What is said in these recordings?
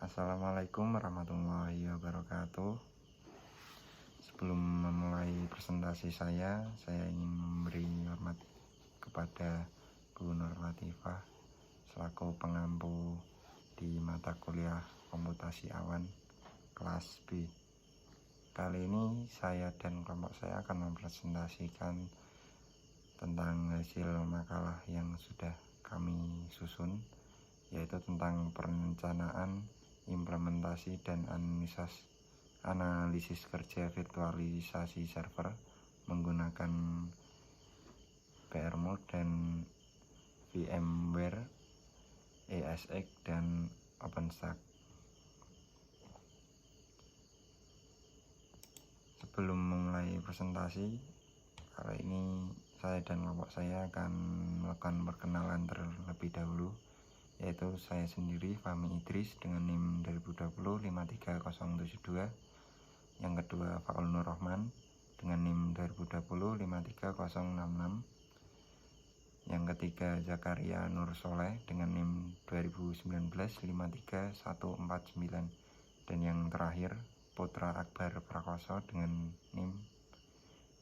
Assalamualaikum warahmatullahi wabarakatuh. Sebelum memulai presentasi saya ingin memberi hormat kepada Bu Nur Latifah selaku pengampu di mata kuliah komputasi awan kelas B. Kali ini saya dan kelompok saya akan mempresentasikan tentang hasil makalah yang sudah kami susun, yaitu tentang perencanaan, implementasi dan analisis kerja virtualisasi server menggunakan VRMode dan VMware, ESX dan OpenStack. Sebelum memulai presentasi, kali ini saya dan kelompok saya akan melakukan perkenalan terlebih dahulu, yaitu saya sendiri Fahmi Idris dengan NIM 2020 53072, yang kedua Faul Nur Rahman dengan NIM 2020 53066, yang ketiga Zakaria Nur Soleh dengan NIM 2019 53149, dan yang terakhir Putra Akbar Prakoso dengan NIM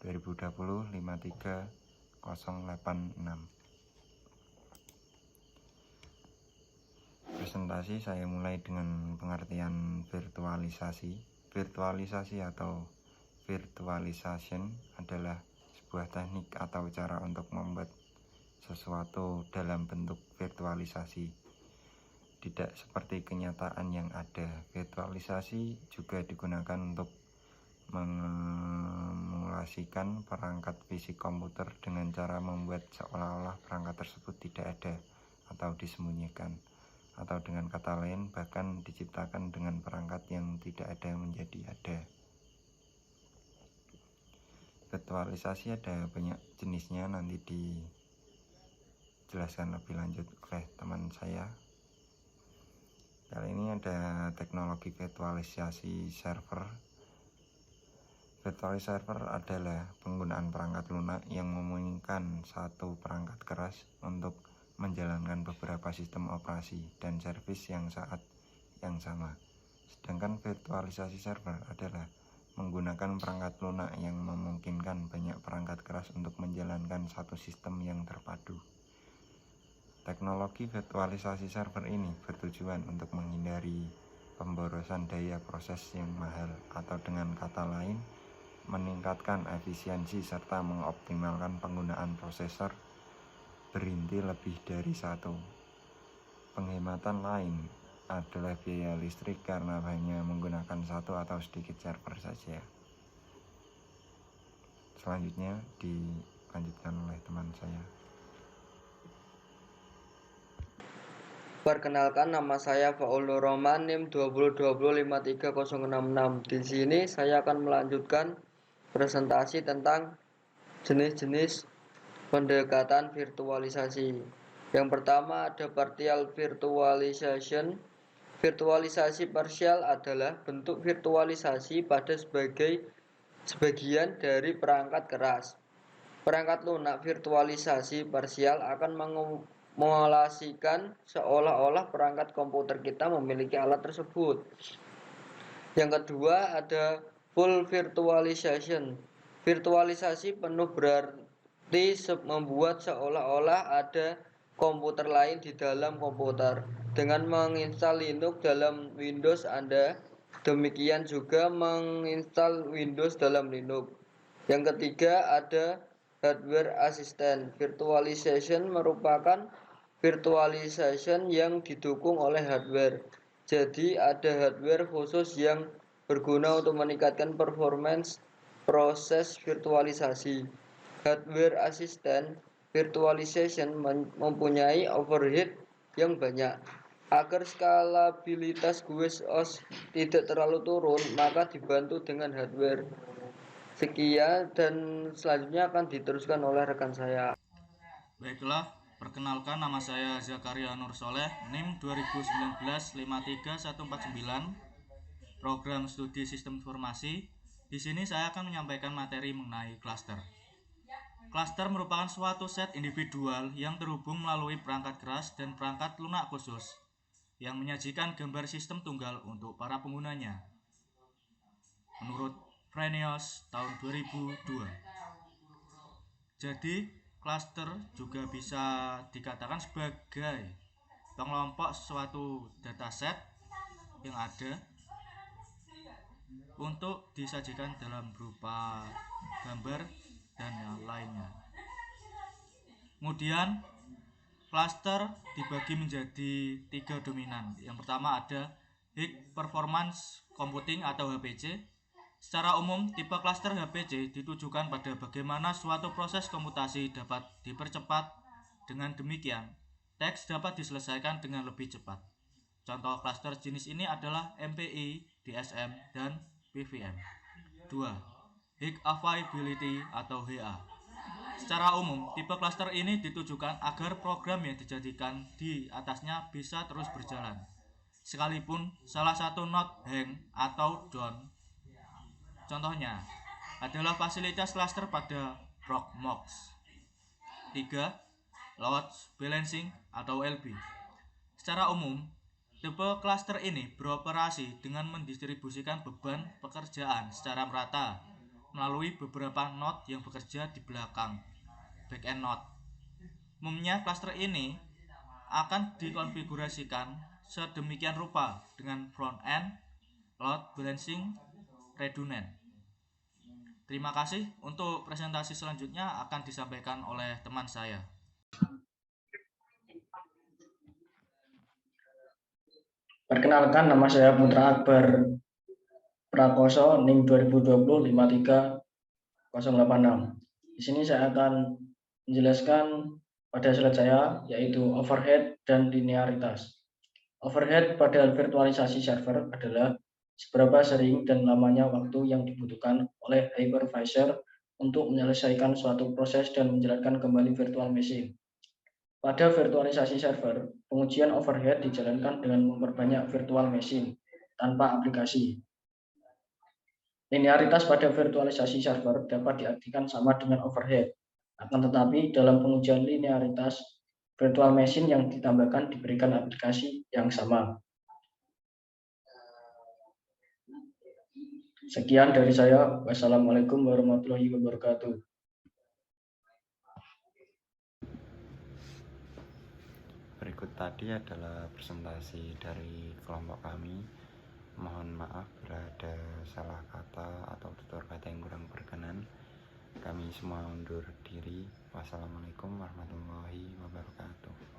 2020 53086. Presentasi saya mulai dengan pengertian virtualisasi. Virtualisasi atau virtualization adalah sebuah teknik atau cara untuk membuat sesuatu dalam bentuk virtualisasi. Tidak seperti kenyataan yang ada, virtualisasi juga digunakan untuk memulasikan perangkat fisik komputer dengan cara membuat seolah-olah perangkat tersebut tidak ada atau disembunyikan, atau dengan kata lain bahkan diciptakan dengan perangkat yang tidak ada menjadi ada. Virtualisasi ada banyak jenisnya, nanti dijelaskan lebih lanjut oleh teman saya. Kali ini ada teknologi virtualisasi server. Virtual server adalah penggunaan perangkat lunak yang memungkinkan satu perangkat keras untuk menjalankan beberapa sistem operasi dan servis yang saat yang sama. Sedangkan virtualisasi server adalah menggunakan perangkat lunak yang memungkinkan banyak perangkat keras untuk menjalankan satu sistem yang terpadu. Teknologi virtualisasi server ini bertujuan untuk menghindari pemborosan daya proses yang mahal, atau dengan kata lain meningkatkan efisiensi serta mengoptimalkan penggunaan prosesor berinti lebih dari satu. Penghematan lain adalah biaya listrik karena hanya menggunakan satu atau sedikit server saja. Selanjutnya dilanjutkan oleh teman saya. Perkenalkan, nama saya Faul Nur Rahman, NIM 2020 53066. Di sini saya akan melanjutkan presentasi tentang jenis-jenis pendekatan virtualisasi. Yang pertama ada partial virtualization. Virtualisasi parsial adalah bentuk virtualisasi pada sebagian dari perangkat keras. Perangkat lunak virtualisasi parsial akan memulasikan seolah-olah perangkat komputer kita memiliki alat tersebut. Yang kedua ada full virtualization. Virtualisasi penuh berarti membuat seolah-olah ada komputer lain di dalam komputer dengan menginstal Linux dalam Windows Anda. Demikian juga menginstal Windows dalam Linux. Yang ketiga ada hardware assistant. Virtualization merupakan virtualization yang didukung oleh hardware. Jadi ada hardware khusus yang berguna untuk meningkatkan performance proses virtualisasi. Hardware assistant virtualization mempunyai overhead yang banyak. Agar skalabilitas GUI/OS tidak terlalu turun, maka dibantu dengan hardware. Sekian, dan selanjutnya akan diteruskan oleh rekan saya. Baiklah, perkenalkan, nama saya Zakaria Nur Soleh, NIM 2019 53149, program studi sistem informasi. Di sini saya akan menyampaikan materi mengenai cluster. Cluster merupakan suatu set individual yang terhubung melalui perangkat keras dan perangkat lunak khusus, yang menyajikan gambar sistem tunggal untuk para penggunanya. Menurut Frenius tahun 2002. Jadi, klaster juga bisa dikatakan sebagai pengelompok suatu dataset yang ada untuk disajikan dalam berupa gambar dan yang lainnya. Kemudian klaster dibagi menjadi 3 dominan. Yang pertama ada High Performance Computing atau HPC. Secara umum, tipe klaster HPC ditujukan pada bagaimana suatu proses komputasi dapat dipercepat. Dengan demikian, teks dapat diselesaikan dengan lebih cepat. Contoh klaster jenis ini adalah MPI, DSM, dan PVM. 2. High Availability atau HA. Secara umum, tipe klaster ini ditujukan agar program yang dijadikan di atasnya bisa terus berjalan, sekalipun salah satu node hang atau down. Contohnya adalah fasilitas klaster pada Proxmox. 3. Load Balancing atau LB. Secara umum, tipe klaster ini beroperasi dengan mendistribusikan beban pekerjaan secara merata melalui beberapa node yang bekerja di belakang backend node. Umumnya klaster ini akan dikonfigurasikan sedemikian rupa dengan front end, load balancing, redundant. Terima kasih. Untuk presentasi selanjutnya akan disampaikan oleh teman saya. Perkenalkan, nama saya Putra Akbar Prakoso, NIM 2020 53086. Di sini saya akan menjelaskan pada slide saya, yaitu overhead dan linearitas. Overhead pada virtualisasi server adalah seberapa sering dan lamanya waktu yang dibutuhkan oleh hypervisor untuk menyelesaikan suatu proses dan menjalankan kembali virtual machine. Pada virtualisasi server, pengujian overhead dijalankan dengan memperbanyak virtual machine tanpa aplikasi. Linearitas pada virtualisasi server dapat diartikan sama dengan overhead. Akan tetapi, dalam pengujian linearitas, virtual machine yang ditambahkan diberikan aplikasi yang sama. Sekian dari saya. Wassalamualaikum warahmatullahi wabarakatuh. Berikut tadi adalah presentasi dari kelompok kami. Mohon maaf bila ada salah kata atau tutur kata yang kurang berkenan. Kami semua undur diri. Wassalamualaikum warahmatullahi wabarakatuh.